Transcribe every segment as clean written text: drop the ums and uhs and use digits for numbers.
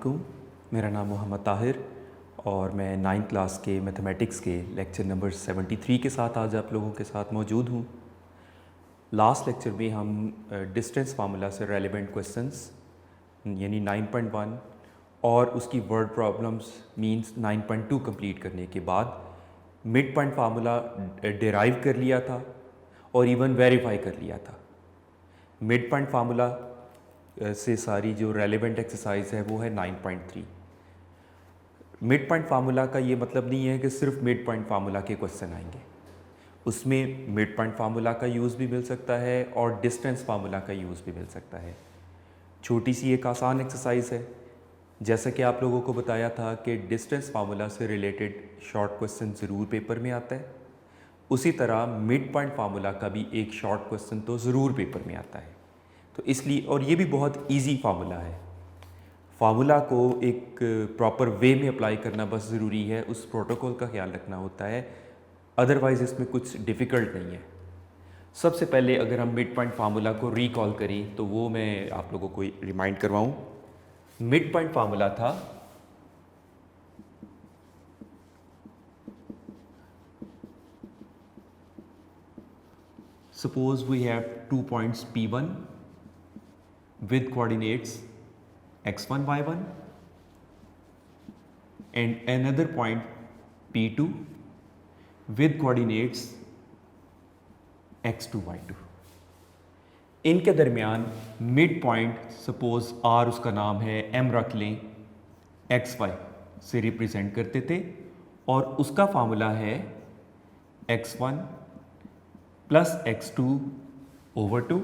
वालेकुम, मेरा नाम मोहम्मद ताहिर और मैं 9th क्लास के मैथमेटिक्स के लेक्चर नंबर 73 के साथ आज आप लोगों के साथ मौजूद हूँ। लास्ट लेक्चर में हम डिस्टेंस फार्मूला से रेलेवेंट क्वेश्चंस यानी 9.1 और उसकी वर्ड प्रॉब्लम्स मींस 9.2 कंप्लीट करने के बाद मिड पॉइंट फार्मूला डिराइव कर लिया था और इवन वेरीफाई कर लिया था। मिड पॉइंट फार्मूला से सारी जो रेलेवेंट एक्सरसाइज है वो है 9.3। मिड पॉइंट फार्मूला का ये मतलब नहीं है कि सिर्फ मिड पॉइंट फार्मूला के क्वेश्चन आएंगे, उसमें मिड पॉइंट फार्मूला का यूज़ भी मिल सकता है और डिस्टेंस फार्मूला का यूज़ भी मिल सकता है। छोटी सी एक आसान एक्सरसाइज है, जैसा कि आप लोगों को बताया था कि डिस्टेंस फार्मूला से रिलेटेड शॉर्ट क्वेश्चन ज़रूर पेपर में आता है, उसी तरह मिड पॉइंट फार्मूला का भी एक शॉर्ट क्वेश्चन तो ज़रूर पेपर में आता है। तो इसलिए, और ये भी बहुत इजी फार्मूला है, फार्मूला को एक प्रॉपर वे में अप्लाई करना बस ज़रूरी है, उस प्रोटोकॉल का ख्याल रखना होता है, अदरवाइज़ इसमें कुछ डिफ़िकल्ट नहीं है। सबसे पहले अगर हम मिड पॉइंट फार्मूला को रिकॉल करें तो वो मैं आप लोगों को रिमाइंड करवाऊं। मिड पॉइंट फार्मूला था suppose we have 2 points P1 with coordinates x1 y1 and another point P2 with coordinates x2 y2। इनके दरमियान मिड पॉइंट सपोज r उसका नाम है, m रख लें, xy से रिप्रेजेंट करते थे और उसका फार्मूला है x1 प्लस x2 ओवर 2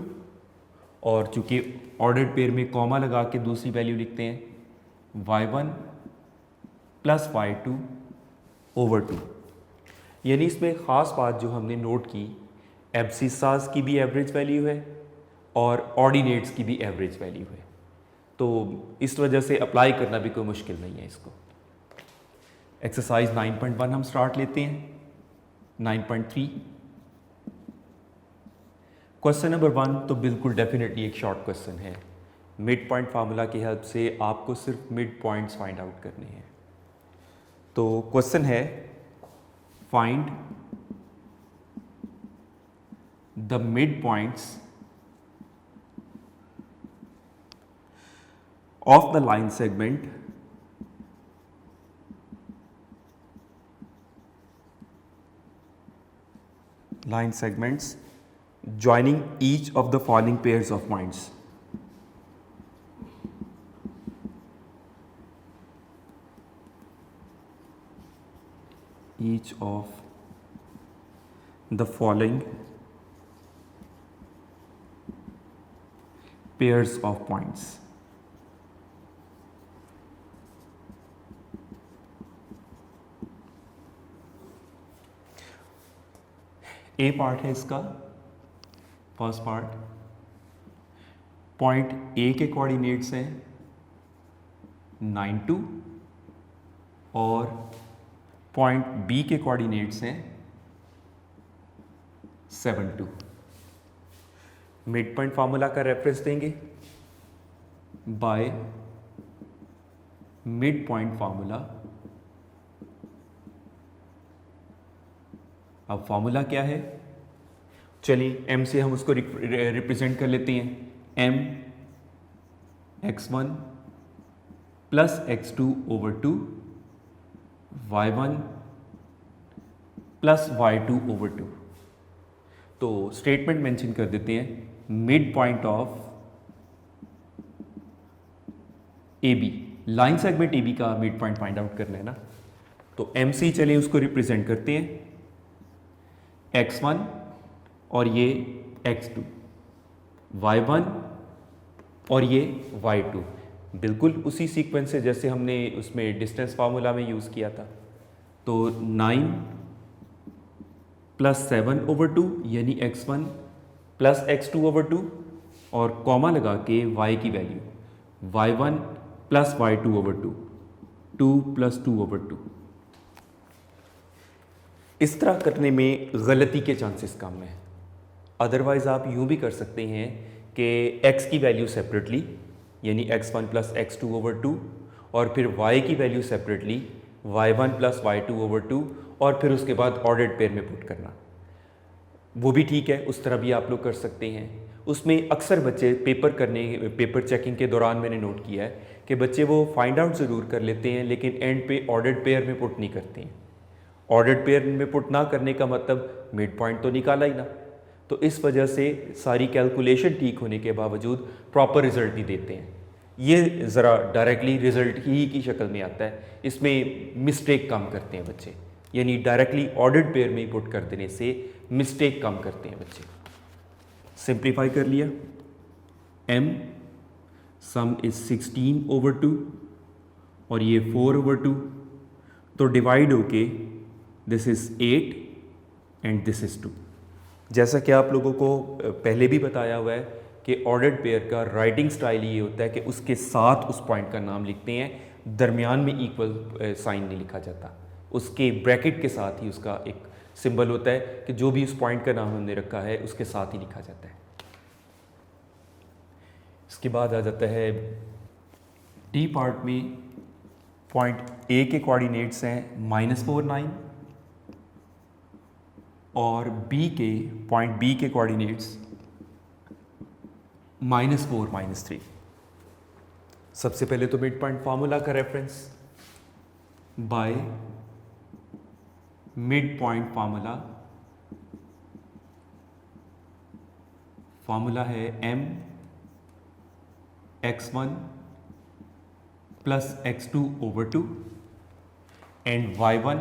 और चूंकि ऑर्डर्ड पेयर में कॉमा लगा के दूसरी वैल्यू लिखते हैं y1 प्लस y2 ओवर 2। यानी इसमें ख़ास बात जो हमने नोट की, एब्सिसास की भी एवरेज वैल्यू है और ऑर्डिनेट्स की भी एवरेज वैल्यू है, तो इस वजह से अप्लाई करना भी कोई मुश्किल नहीं है इसको। एक्सरसाइज 9.1 हम स्टार्ट लेते हैं। 9.3 क्वेश्चन नंबर 1 तो बिल्कुल डेफिनेटली एक शॉर्ट क्वेश्चन है। मिड पॉइंट फार्मूला की हेल्प से आपको सिर्फ मिड पॉइंट्स फाइंड आउट करने हैं। तो क्वेश्चन है find the mid points of the line segment segments joining each of the following pairs of points। each of the following pairs of points। A part है इसका, first part, point A के coordinates हैं 9 2 और point B के coordinates हैं 7 2। Mid point formula का reference देंगे bye mid point formula. अब फार्मूला क्या है, चलिए m से हम उसको रिप्रेजेंट कर लेते हैं। m x1 plus x2 over 2 y1 plus y2 over 2। तो स्टेटमेंट मेंशन कर देते हैं, mid point of A B, line segment A B का मिड पॉइंट फाइंड आउट करना है ना, तो m से चलिए उसको रिप्रेजेंट करते हैं, x1 और ये x2, y1 और ये y2, बिल्कुल उसी सीक्वेंस से जैसे हमने उसमें डिस्टेंस फार्मूला में यूज़ किया था। तो 9 प्लस 7 ओवर 2 यानी x1 प्लस x2 ओवर 2 और कॉमा लगा के y की value y1 plus y2 over 2, 2 plus 2 over 2। इस तरह करने में गलती के चांसेस कम हैं। अदरवाइज़ आप यूँ भी कर सकते हैं कि x की वैल्यू सेपरेटली यानी x1 प्लस x2 ओवर 2 और फिर y की value separately y1 plus y2/2 और फिर उसके बाद ऑर्डर्ड पेयर में पुट करना, वो भी ठीक है, उस तरह भी आप लोग कर सकते हैं। उसमें अक्सर बच्चे पेपर चेकिंग के दौरान मैंने नोट किया है कि बच्चे वो फाइंड आउट ज़रूर कर लेते हैं लेकिन एंड पे ऑर्डर्ड पेयर में पुट नहीं करते हैं। ऑर्डर्ड पेयर में पुट ना करने का मतलब मिड पॉइंट तो निकाला ही ना, तो इस वजह से सारी कैलकुलेशन ठीक होने के बावजूद प्रॉपर रिजल्ट नहीं देते हैं। ये ज़रा डायरेक्टली रिजल्ट ही की शक्ल में आता है, इसमें मिस्टेक कम करते हैं बच्चे, यानी डायरेक्टली ऑर्डर्ड पेयर में पुट कर देने से मिस्टेक कम करते हैं बच्चे। सिंप्लीफाई कर लिया, m सम इज 16/2 और ये 4/2, तो डिवाइड होके this is 8 and this is 2। जैसा कि आप लोगों को पहले भी बताया हुआ है कि ऑर्डर्ड पेयर का राइटिंग स्टाइल ये होता है कि उसके साथ उस पॉइंट का नाम लिखते हैं, दरमियान में इक्वल साइन नहीं लिखा जाता, उसके ब्रैकेट के साथ ही उसका एक सिंबल होता है कि जो भी उस पॉइंट का नाम हमने रखा है उसके साथ ही लिखा जाता है। इसके बाद आ जाता है डी पार्ट में, पॉइंट ए के कोऑर्डिनेट्स हैं -4 9 और पॉइंट बी के कोऑर्डिनेट्स -4 -3। सबसे पहले तो मिड पॉइंट फार्मूला का reference, by mid point formula है m x1 plus x2/2 and y1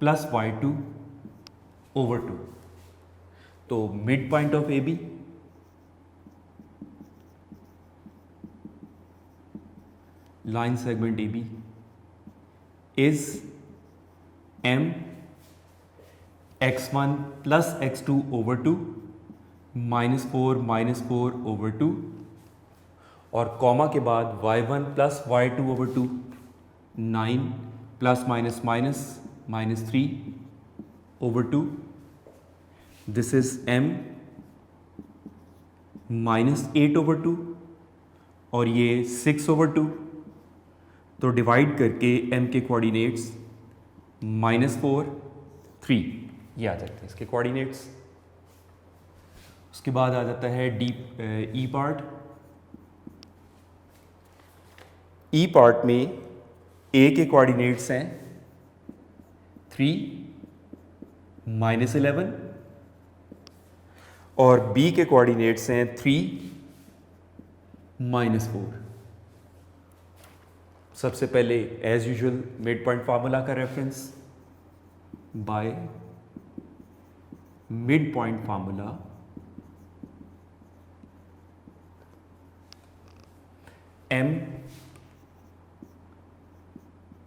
plus y2/2। तो mid point of A B line segment A B is m x1 plus x2/2 -4/2 और comma के बाद y1 plus y2/2 9 plus minus -3/2। This is m -8/2 और ये 6/2, तो divide करके m के coordinates -4 3 ये आ जाते हैं इसके कोऑर्डिनेट्स। उसके बाद आ जाता है ई पार्ट। ई पार्ट में ए के कोऑर्डिनेट्स हैं 3 -11 और बी के कोऑर्डिनेट्स हैं 3 -4। सबसे पहले as usual mid point formula का reference, by mid point formula m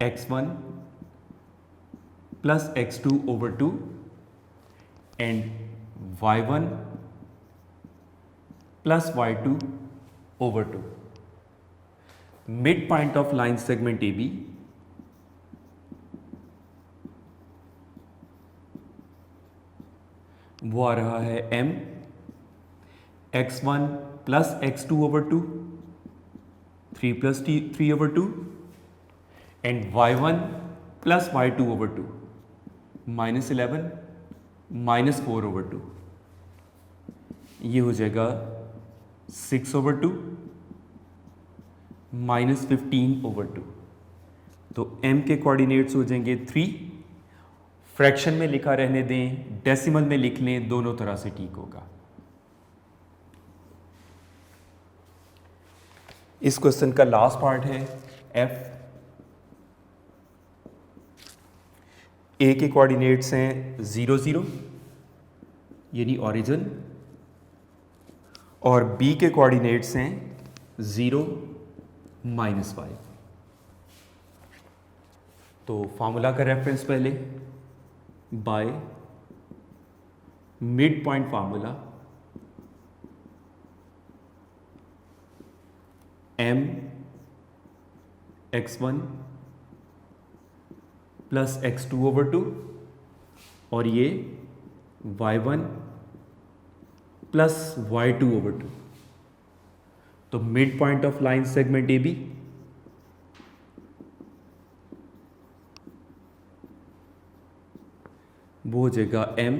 x1 plus x2/2 and y1 plus y2/2। Mid point of line segment A B वो आ रहा है m x1 plus x2/2 3 plus 3/2 and y1 plus y2/2 -11 -4/2। ये हो जाएगा 6/2 -15/2। तो m के कोऑर्डिनेट्स हो जाएंगे 3, फ्रैक्शन में लिखा रहने दें, डेसिमल में लिख लें, दोनों तरह से ठीक होगा। इस क्वेश्चन का लास्ट पार्ट है f। ए के कोऑर्डिनेट्स हैं 0 0 यानी ओरिजिन और बी के कोऑर्डिनेट्स हैं 0 -5। तो फार्मूला का रेफरेंस पहले, by mid point formula m x1 plus x2/2 और ये y1 प्लस y2/2। तो mid point of line segment A B, वो हो जाएगा m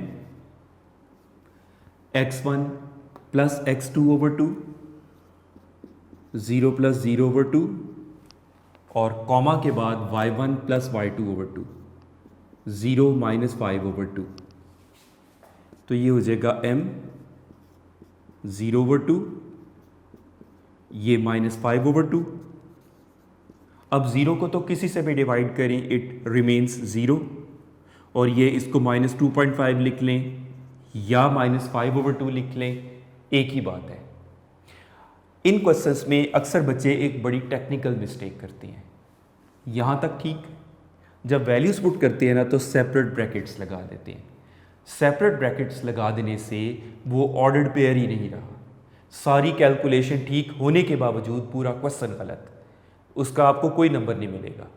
x1 plus x2 over 2, 0 plus 0 over 2, और कॉमा के बाद y1 plus y2 over 2, 0 minus 5 over 2। तो ये हो जाएगा m 0 ओवर 2, ये माइनस 5 ओवर 2। अब 0 को तो किसी से भी डिवाइड करें इट रिमेन्स 0, और ये इसको माइनस 2.5 लिख लें या माइनस 5 ओवर 2 लिख लें, एक ही बात है। इन क्वेश्चंस में अक्सर बच्चे एक बड़ी टेक्निकल मिस्टेक करते हैं। यहाँ तक ठीक, जब वैल्यूज पुट करते हैं ना तो सेपरेट ब्रैकेट्स लगा देते हैं। सेपरेट ब्रैकेट्स लगा देने से वो ऑर्डर्ड पेयर ही नहीं रहा, सारी कैलकुलेशन ठीक होने के बावजूद पूरा क्वेश्चन गलत, उसका आपको कोई नंबर नहीं मिलेगा।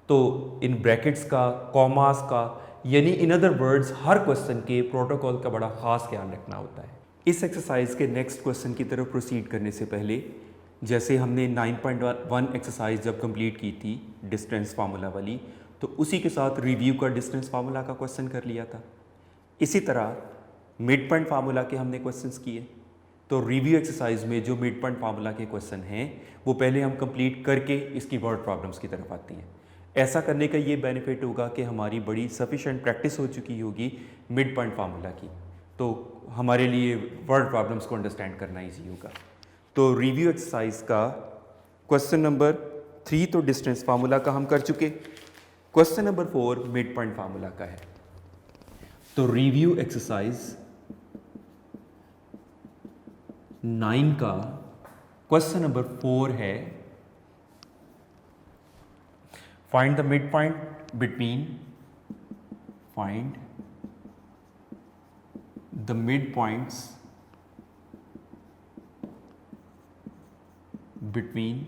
तो इन ब्रैकेट्स का, कॉमास का, यानी in other words her question के प्रोटोकॉल का बड़ा खास ख्याल रखना होता है। इस एक्सरसाइज के नेक्स्ट क्वेश्चन की तरफ प्रोसीड करने से पहले, जैसे हमने 9.1 एक्सरसाइज जब कंप्लीट की थी डिस्टेंस फार्मूला वाली, तो उसी के साथ रिव्यू का डिस्टेंस फार्मूला का क्वेश्चन कर लिया था। इसी तरह मिड पॉइंट फार्मूला के हमने क्वेश्चंस किए। तो रिव्यू एक्सरसाइज में जो मिड पॉइंट फार्मूला के क्वेश्चन हैं वो पहले हम कंप्लीट करके इसकी वर्ड प्रॉब्लम्स की तरफ आती हैं। ऐसा करने का ये बेनिफिट होगा कि हमारी बड़ी सफिशेंट प्रैक्टिस हो चुकी होगी मिड पॉइंट फार्मूला की, तो हमारे लिए वर्ड प्रॉब्लम्स को अंडरस्टैंड करना ईजी होगा। तो रिव्यू एक्सरसाइज का क्वेश्चन नंबर 3 तो डिस्टेंस फार्मूला का हम कर चुके, question number 4 mid point formula का है। तो रिव्यू एक्सरसाइज 9 का क्वेश्चन नंबर 4 है, find the mid point between, find the mid points between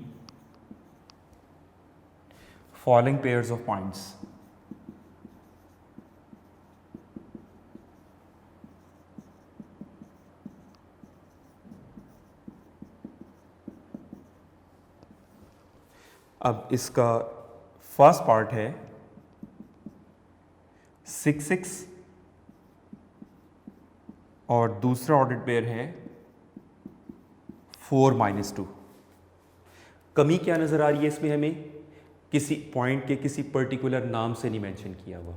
following pairs of points. अब इसका फर्स्ट पार्ट है 6 6 और दूसरा ऑर्डर्ड पेयर है 4 - 2। कमी क्या नज़र आ रही है इसमें, हमें किसी पॉइंट के किसी पर्टिकुलर नाम से नहीं मेंशन किया हुआ,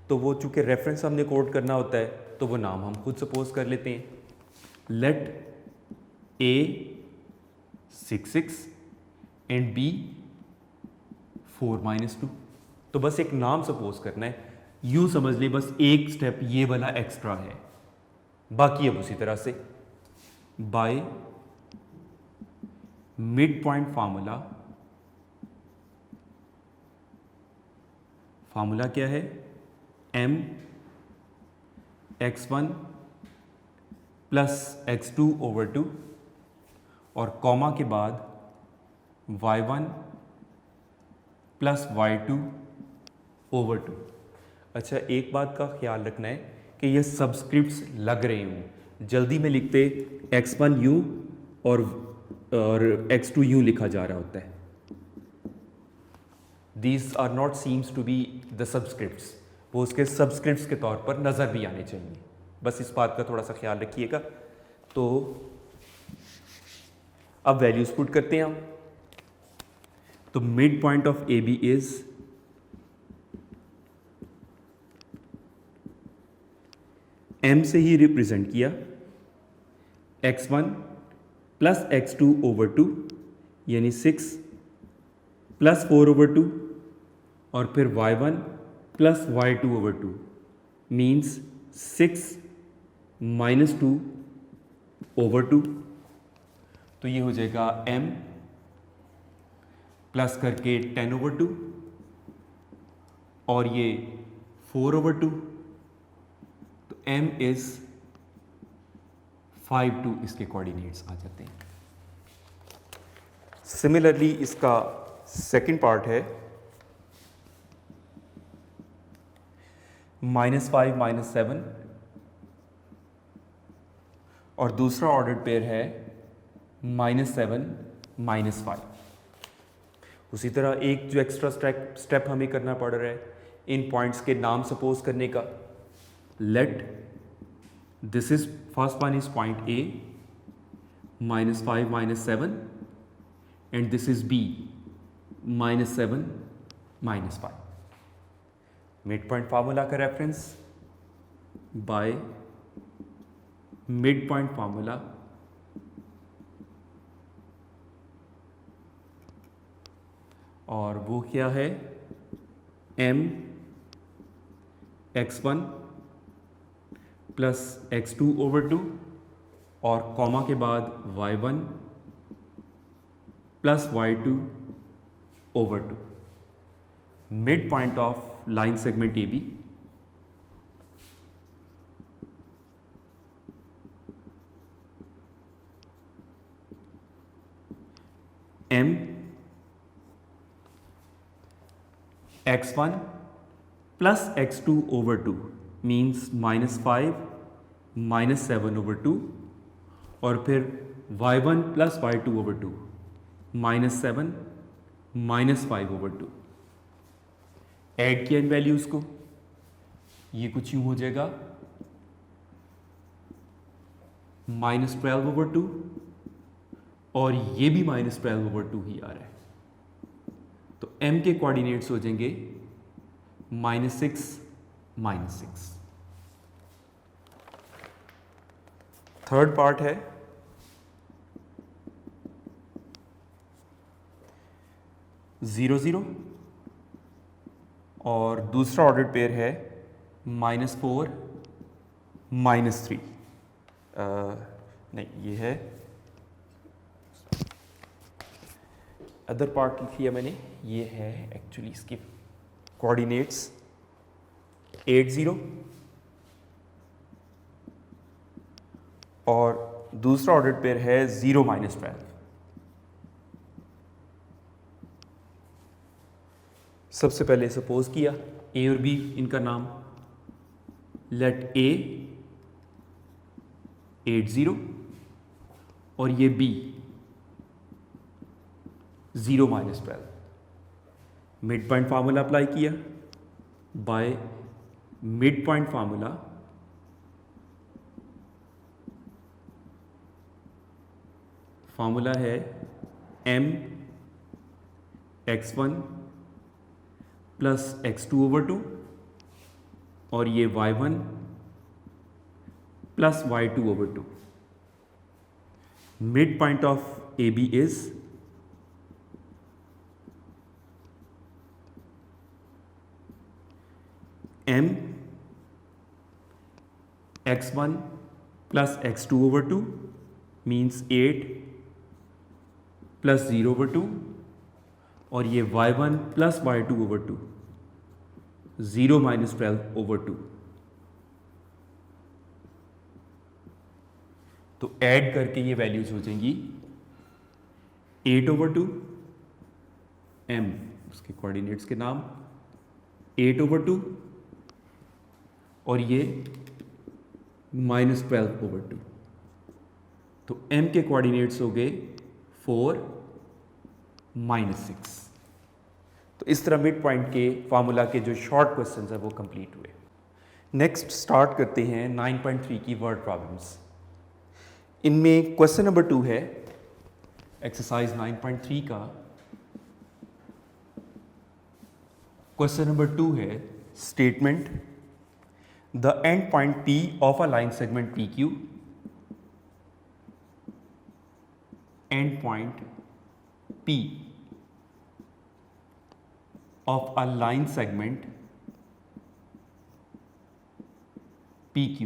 तो वो चूँकि रेफरेंस हमने कोड करना होता है तो वो नाम हम खुद सपोज कर लेते हैं। Let A 6 6 and B 4 - 2। तो बस एक नाम सपोज करना है, यूँ समझ लें बस एक स्टेप ये वाला एक्स्ट्रा है, बाकी अब उसी तरह से bye mid point formula. Formula क्या है, m x1 plus x2 over 2 और कॉमा के बाद y1 प्लस y2 ओवर 2। अच्छा, एक बात का ख्याल रखना है कि ये सब्सक्रिप्ट्स लग रहे हों, जल्दी में लिखते x1 यूँ और x2 यूँ लिखा जा रहा होता है। These are not seems to be the subscripts, वो उसके सब्सक्रिप्ट्स के तौर पर नज़र भी आने चाहिए, बस इस बात का थोड़ा सा ख्याल रखिएगा। तो अब वैल्यूज पुट करते हैं हम। तो mid point of A B is m से ही रिप्रेजेंट किया, x1 प्लस x2 ओवर 2 यानी 6 प्लस 4 ओवर 2 और फिर y1 plus y2 over 2 means 6 - 2 over 2। तो ये हो जाएगा m प्लस करके 10 ओवर 2 और ये 4 ओवर 2, तो m इज 5 2 इसके कोऑर्डिनेट्स आ जाते हैं। सिमिलरली इसका सेकंड पार्ट है -5 - 7 और दूसरा ऑर्डर्ड पेयर है -7 -5। उसी तरह एक जो एक्स्ट्रा स्टेप हमें करना पड़ रहा है इन पॉइंट्स के नाम सपोज करने का। Let this is first one is point A -5 -7 and this is B -7 -5। Mid point formula का reference by mid point formula और वो क्या है, m x1 प्लस x2/2 और कॉमा के बाद y1 plus y2/2, mid point of line segment AB। m x1 plus x2/2 means -5 -7/2 और फिर y1 प्लस y2/2 -7 -5/2। ऐड किया इन वैल्यूज़ को, ये कुछ यूँ हो जाएगा -12/2 और ये भी -12/2 ही आ रहा है। तो m के कोऑर्डिनेट्स हो जाएंगे -6 -6। थर्ड पार्ट है 0 0 और दूसरा ऑर्डर पेयर है -4 -3। नहीं, ये है अदर पार्ट लिख लिया मैंने, ये है एक्चुअली इसके कोऑर्डिनेट्स 8 0 और दूसरा ऑर्डर पेयर है 0 -12। सबसे पहले सपोज किया ए और बी इनका नाम, लेट ए 8 0 और ये B 0 -12। Mid point formula apply किया, बाय मिड पॉइंट फार्मूला है m x1 प्लस x2/2 और ये y1 plus y2/2। Mid point of AB is m x1 plus x2/2 means 8 plus 0/2 और ये y1 प्लस y2/2 0 -12/2। तो add करके ये values हो जाएंगी 8/2 m, उसके कोऑर्डिनेट्स के नाम 8/2 और ये -12/2। तो m के कोऑर्डिनेट्स हो गए 4 -6। तो इस तरह मिड पॉइंट के फार्मूला के जो शॉर्ट क्वेश्चंस है वो कंप्लीट हुए। नेक्स्ट स्टार्ट करते हैं 9.3 की वर्ड प्रॉब्लम्स। इनमें क्वेश्चन नंबर 2 है एक्सरसाइज 9.3 का। क्वेश्चन नंबर 2 है statement the end point P of a line segment PQ, and point P of a line segment PQ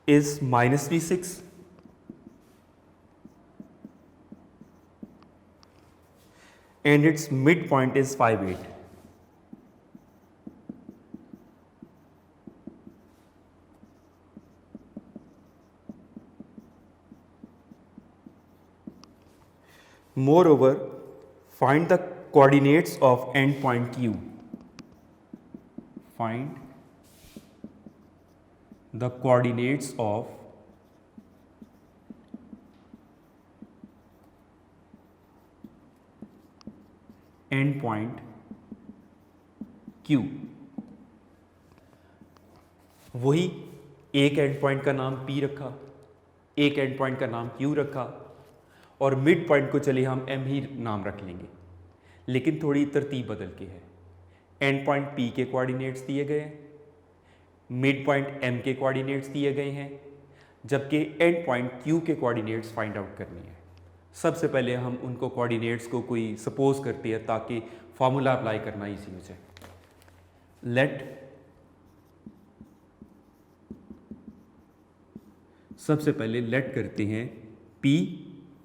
is -V6 and its midpoint is 5 8. Moreover, find the coordinates of endpoint Q. Find the coordinates of point Q। वही एक and point का नाम P रखा, एक and point का नाम Q रखा, और मिड पॉइंट को चलिए हम M ही नाम रख लेंगे, लेकिन थोड़ी तरतीब बदल के है। एंड पॉइंट P के कोऑर्डिनेट्स दिए गए हैं, मिड पॉइंट M के कोऑर्डिनेट्स दिए गए हैं, जबकि एंड पॉइंट Q के कोऑर्डिनेट्स फाइंड आउट करने हैं। सबसे पहले हम उनको कोऑर्डिनेट्स को कोई सपोज करते हैं ताकि फार्मूला अप्लाई करना इजी हो जाए। लेट सबसे पहले लेट करते हैं P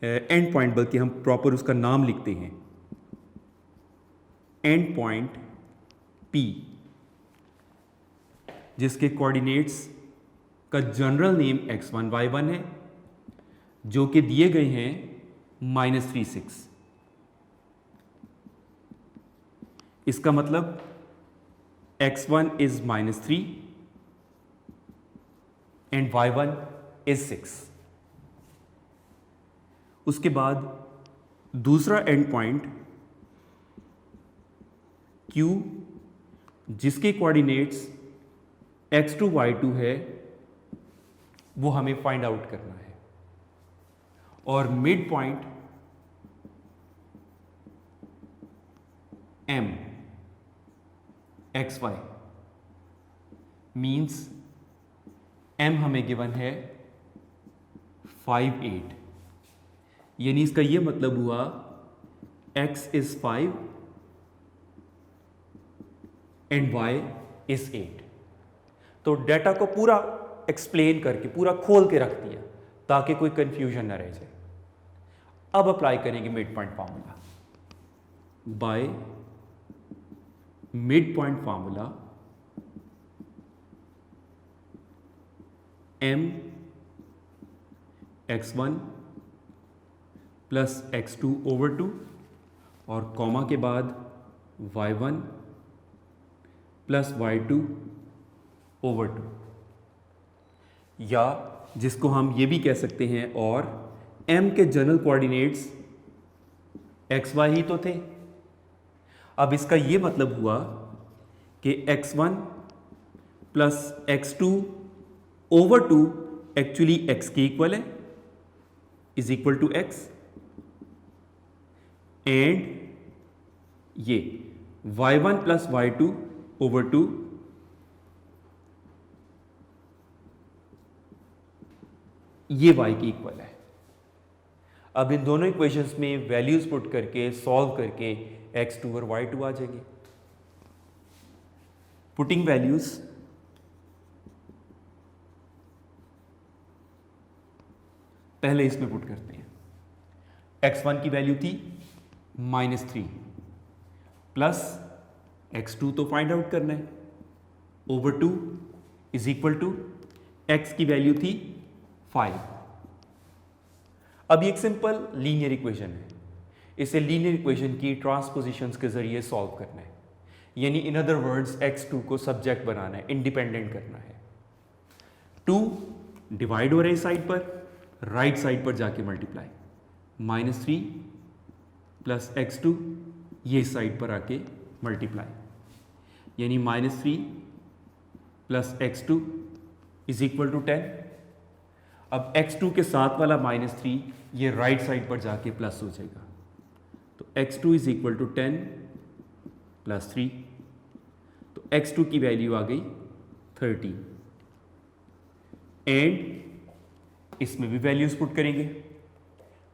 एंड पॉइंट, बल्कि हम प्रॉपर उसका नाम लिखते हैं, एंड पॉइंट P, जिसके कोऑर्डिनेट्स का जनरल नेम x1 y1 है, जो कि दिए गए हैं -3 6। इसका मतलब x1 is -3 and y1 is 6। उसके बाद दूसरा एंड पॉइंट Q, जिसके कोऑर्डिनेट्स x2 y2 है, वो हमें फाइंड आउट करना है। और mid point M xy means M हमें गिवन है 5 8, यानी इसका ये मतलब हुआ x is 5 and y is 8। तो डाटा को पूरा एक्सप्लेन करके, पूरा खोल के रख दिया ताकि कोई कंफ्यूजन ना रह जाए। अब अप्लाई करेंगे mid point formula. Bye mid point formula M x1 plus x2 over 2 और कॉमा के बाद y1 प्लस y2 ओवर 2, या जिसको हम ये भी कह सकते हैं, और M के जनरल कोऑर्डिनेट्स xy ही तो थे। अब इसका ये मतलब हुआ कि x1 plus x2 over 2 actually x के इक्वल है, is equal to x, and ये y1 प्लस y2 ओवर 2 ये y के इक्वल है। अब इन दोनों इक्वेशंस में वैल्यूज पुट करके सॉल्व करके x2 और y2 आ जाएंगे। पुटिंग वैल्यूज पहले इसमें पुट करते हैं। x1 की वैल्यू थी -3 प्लस x2 तो फाइंड आउट करना है, over 2 is equal to x की वैल्यू थी 5। अब ये एक सिंपल लीनियर इक्वेशन है, इसे लीनियर इक्वेशन की ट्रांसपोजिशंस के जरिए सॉल्व करना है, यानी इन अदर वर्ड्स x2 को सब्जेक्ट बनाना है, इंडिपेंडेंट करना है। 2 डिवाइड हो रहे इस साइड पर, राइट साइड पर जाके मल्टीप्लाई, -3 प्लस x2 ये साइड पर आके मल्टीप्लाई, यानी -3 plus x2 is equal to 10। अब x2 के साथ वाला -3 ये राइट साइड पर जाके प्लस हो जाएगा, तो x2 is equal to 10 plus 3, तो x2 की वैल्यू आ गई 30, एंड इसमें भी वैल्यूज पुट करेंगे।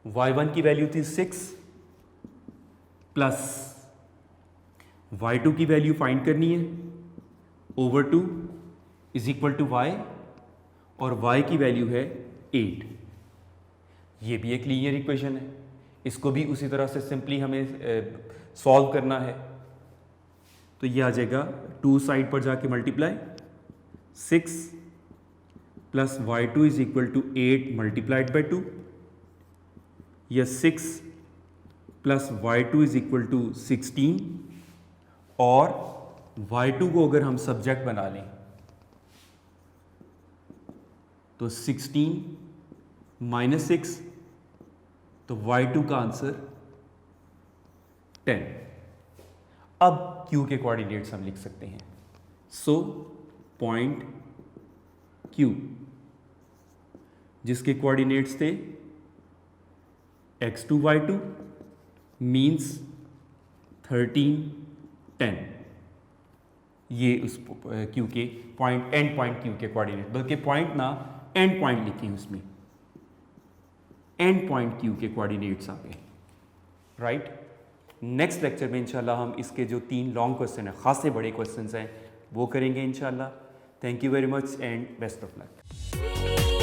y1 की वैल्यू थी 6 प्लस y2 की वैल्यू फाइंड करनी है, over 2 is equal to y, और y की वैल्यू है 8। ये भी एक लीनियर इक्वेशन है, इसको भी उसी तरह से सिंपली हमें सॉल्व करना है। तो ये आ जाएगा 2 साइड पर जाके multiply, 6 plus y2 is equal to 8 multiplied by 2, या 6 plus y2 is equal to 16, और y2 को अगर हम सब्जेक्ट बना लें तो 16 माइनस 6, तो y2 का आंसर 10। अब Q के कोऑर्डिनेट्स हम लिख सकते हैं। सो पॉइंट Q जिसके कोऑर्डिनेट्स थे x2 y2 मीन्स 13 10, ये उस Q के पॉइंट एंड पॉइंट Q के कोऑर्डिनेट, बल्कि पॉइंट ना एंड पॉइंट लिखे उसमें, एंड पॉइंट Q के कोऑर्डिनेट्स आ गए, राइट। नेक्स्ट लेक्चर में इंशाल्लाह हम इसके जो 3 लॉन्ग क्वेश्चन हैं, खासे बड़े क्वेश्चन हैं, वो करेंगे इंशाल्लाह। Thank you very much and best of luck.